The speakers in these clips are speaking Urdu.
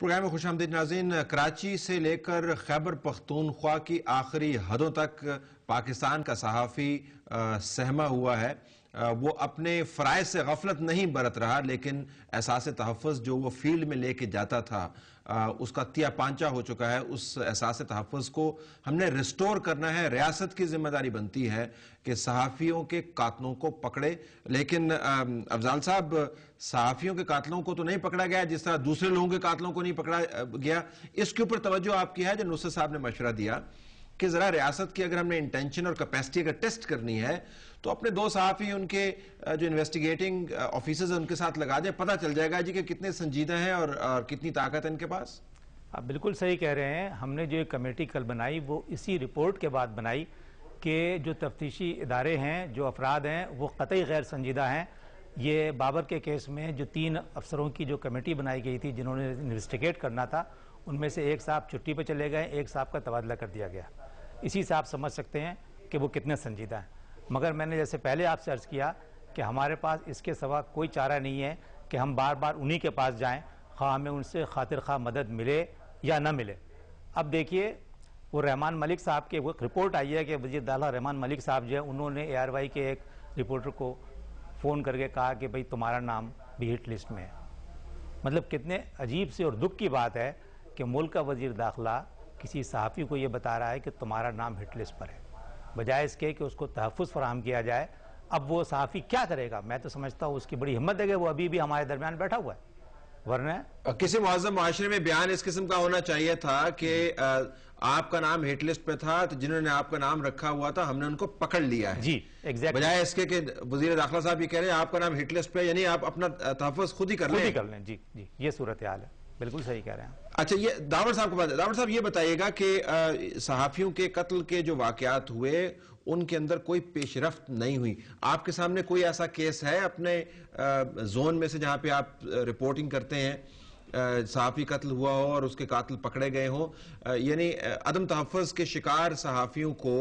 پروگرام میں خوش آمدید ناظرین۔ کراچی سے لے کر خیبر پختونخوا کی آخری حدوں تک پاکستان کا صحافی سہما ہوا ہے۔ وہ اپنے فرائض سے غفلت نہیں برت رہا، لیکن احساس تحفظ جو وہ فیلڈ میں لے کے جاتا تھا اس کا تیا پانچا ہو چکا ہے۔ اس احساس تحفظ کو ہم نے ریسٹور کرنا ہے۔ ریاست کی ذمہ داری بنتی ہے کہ صحافیوں کے قاتلوں کو پکڑے، لیکن افضال صاحب، صحافیوں کے قاتلوں کو تو نہیں پکڑا گیا جس طرح دوسرے لوگوں کے قاتلوں کو نہیں پکڑا گیا۔ اس کے اوپر توجہ آپ کی ہے جو نصرت صاحب نے مشورہ دیا کہ ذرا ریاست کی اگر ہم نے انٹینشن اور کیپیسٹی اگر ٹیسٹ کرنی ہے تو اپنے دو صحافی ان کے جو انویسٹیگیٹنگ آفیسرز ہیں ان کے ساتھ لگا دیں، پتہ چل جائے گا جی کہ کتنے سنجیدہ ہیں اور کتنی طاقت ہے ان کے پاس۔ آپ بالکل صحیح کہہ رہے ہیں۔ ہم نے جو ایک کمیٹی کل بنائی وہ اسی رپورٹ کے بعد بنائی کہ جو تفتیشی ادارے ہیں، جو افراد ہیں، وہ قطعی غیر سنجیدہ ہیں۔ یہ بابر کے کیس میں جو 3 افسروں کی جو کمیٹی بنائی گئی تھی جنہوں نے انویسٹیگیٹ کرنا تھا، ان میں سے ایک صاحب چھٹی پہ چلے گئے، ایک صاحب کا تبادلہ کر دیا گیا۔ اسی سے آپ سمجھ سکتے ہیں کہ وہ کتنے سنجیدہ ہیں۔ مگر میں نے جیسے پہلے آپ سے عرض کیا کہ ہمارے پاس اس کے سوا کوئی چارہ نہیں ہے کہ ہم بار بار انہی کے پاس جائیں، خواہ ہمیں ان سے خاطر خواہ مدد ملے یا نہ ملے۔ اب دیکھیے، وہ رحمان ملک صاحب کے وہ رپورٹ آئی ہے کہ وزیر داخلہ رحمان ملک صاحب جو ہے انہوں نے ARY کے ایک رپورٹر کو فون کر کے کہا کہ بھئی تمہارا نام بھی ہٹ لسٹ میں ہے۔ مطلب کتنے عجیب سے اور دکھ کی بات ہے کہ ملک کا وزیر داخلہ کسی صحافی کو یہ بتا رہا ہے کہ تمہارا نام ہٹ لسٹ پر ہے، بجائے اس کے کہ اس کو تحفظ فراہم کیا جائے۔ اب وہ صحافی کیا کرے گا؟ میں تو سمجھتا ہوں اس کی بڑی ہمت ہے کہ وہ ابھی بھی ہمارے درمیان بیٹھا ہوا ہے، ورنہ کسی معظم معاشرے میں بیان اس قسم کا ہونا چاہیے تھا کہ آپ کا نام ہٹ لسٹ پہ تھا تو جنہوں نے آپ کا نام رکھا ہوا تھا ہم نے ان کو پکڑ لیا ہے۔ جی ایگزیکٹلی، بجائے اس کے کہ وزیر داخلہ صاحب یہ کہہ رہے ہیں آپ کا نام ہٹ لسٹ پہ، یعنی آپ اپنا تحفظ خود ہی کر لیں۔ جی جی، یہ صورتحال ہے، بالکل صحیح کہہ رہے ہیں۔ اچھا، یہ داور صاحب کو بات ہے۔ داور صاحب یہ بتائیے گا کہ صحافیوں کے قتل کے جو واقعات ہوئے ان کے اندر کوئی پیش رفت نہیں ہوئی۔ آپ کے سامنے کوئی ایسا کیس ہے اپنے زون میں سے جہاں پہ آپ رپورٹنگ کرتے ہیں صحافی قتل ہوا ہو اور اس کے قاتل پکڑے گئے ہوں؟ یعنی عدم تحفظ کے شکار صحافیوں کو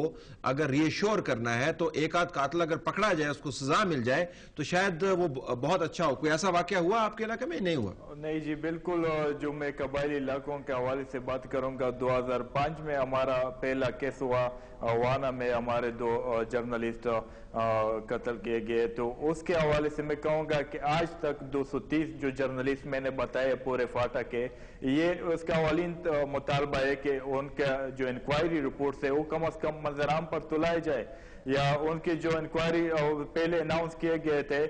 اگر ری ایشور کرنا ہے تو ایک آدھ قاتل اگر پکڑا جائے، اس کو سزا مل جائے تو شاید وہ بہت اچھا ہو۔ کوئی ایسا واقعہ ہوا آپ کے علاقے میں؟ نہیں ہوا؟ نہیں جی، بالکل۔ جو میں قبائلی علاقوں کے حوالے سے بات کروں گا، 2005 میں ہمارا پہلا کیس ہوا وانا میں، ہمارے 2 جرنلسٹ قتل کیے گئے۔ تو اس کے حوالے سے میں کہوں گا کہ آج تک 230 جو جرنلسٹ میں نے بتائے پورے فاٹا کے، یہ اس کا اولین مطالبہ ہے کہ ان کا جو انکوائری رپورٹس ہے وہ کم از کم منظر عام پر تو لائے جائے، یا ان کی جو انکوائری پہلے اناؤنس کیے گئے تھے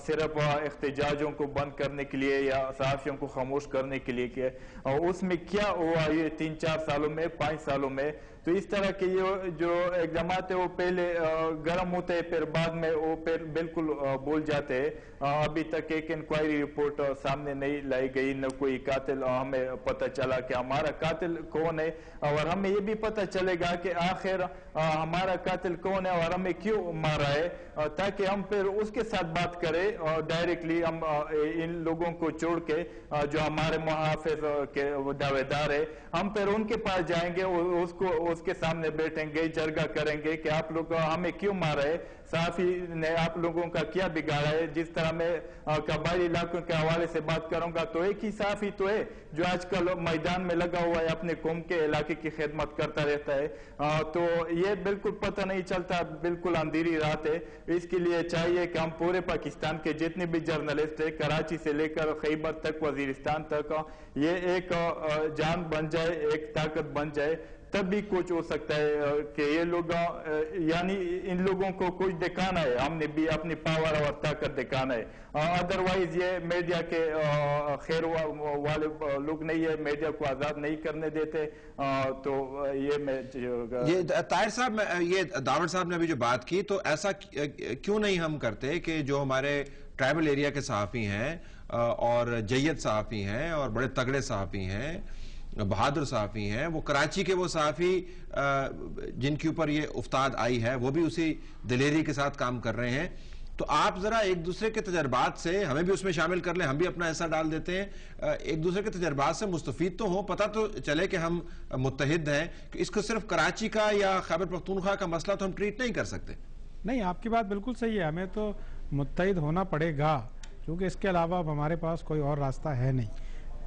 صرف احتجاجوں کو بند کرنے کے لیے یا صحافیوں کو خاموش کرنے کے لیے، کہ اس میں کیا ہوا یہ 3-4 سالوں میں، 5 سالوں میں؟ تو اس طرح کے یہ جو اقدامات ہیں وہ پہلے گرم ہوتے ہیں، پھر بعد میں وہ پھر بالکل بھول جاتے ہیں۔ ابھی تک ایک انکوائری رپورٹ سامنے نہیں لائی گئی، نہ کوئی قاتل ہمیں پتہ چلا کہ ہمارا قاتل کون ہے، اور ہمیں یہ بھی پتہ چلے گا کہ آخر ہمارا قاتل کون ہے اور ہمیں کیوں مارا ہے، تاکہ ہم پھر اس کے ساتھ بات کریں اور ڈائریکٹلی ہم ان لوگوں کو چھوڑ کے جو ہمارے محافظ کے دعوے دار ہے، ہم پھر ان کے پاس جائیں گے، اس کے سامنے بیٹھیں گے، جرگہ کریں گے کہ آپ لوگ ہمیں کیوں مارا ہے، صحافی نے آپ لوگوں کا کیا بگاڑا ہے۔ جس طرح میں قبائلی علاقوں کے حوالے سے بات کروں گا تو ایک ہی صحافی تو ہے جو آج کل میدان میں لگا ہوا ہے، اپنے قوم کے علاقے کی خدمت کرتا رہتا ہے۔ تو یہ بالکل پتہ نہیں چلتا، بالکل اندھیری رات ہے۔ اس کے لیے چاہیے کہ ہم پورے پاکستان کے جتنے بھی جرنلسٹ ہیں، کراچی سے لے کر خیبر تک، وزیرستان تک، یہ ایک جان بن جائے، ایک طاقت بن جائے، تب بھی کچھ ہو سکتا ہے کہ یہ لوگ، یعنی ان لوگوں کو کچھ دکھانا ہے، ہم نے بھی اپنی پاور اور طاقت دکھانا ہے۔ ادروائز یہ میڈیا کے خیر والے لوگ نہیں ہے، میڈیا کو آزاد نہیں کرنے دیتے۔ تو یہ میں طاہر صاحب، یہ داور صاحب نے ابھی جو بات کی، تو ایسا کیوں نہیں ہم کرتے کہ جو ہمارے ٹرائبل ایریا کے صحافی ہیں اور جید صحافی ہیں اور بڑے تگڑے صحافی ہیں، بہادر صحافی ہیں، وہ کراچی کے وہ صحافی جن کے اوپر یہ افتاد آئی ہے وہ بھی اسی دلیری کے ساتھ کام کر رہے ہیں، تو آپ ذرا ایک دوسرے کے تجربات سے ہمیں بھی اس میں شامل کر لیں، ہم بھی اپنا حصہ ڈال دیتے ہیں، ایک دوسرے کے تجربات سے مستفید تو ہوں، پتہ تو چلے کہ ہم متحد ہیں، کہ اس کو صرف کراچی کا یا خیبر پختونخوا کا مسئلہ تو ہم ٹریٹ نہیں کر سکتے۔ نہیں، آپ کی بات بالکل صحیح ہے، ہمیں تو متحد ہونا پڑے گا، کیونکہ اس کے علاوہ اب ہمارے پاس کوئی اور راستہ ہے نہیں۔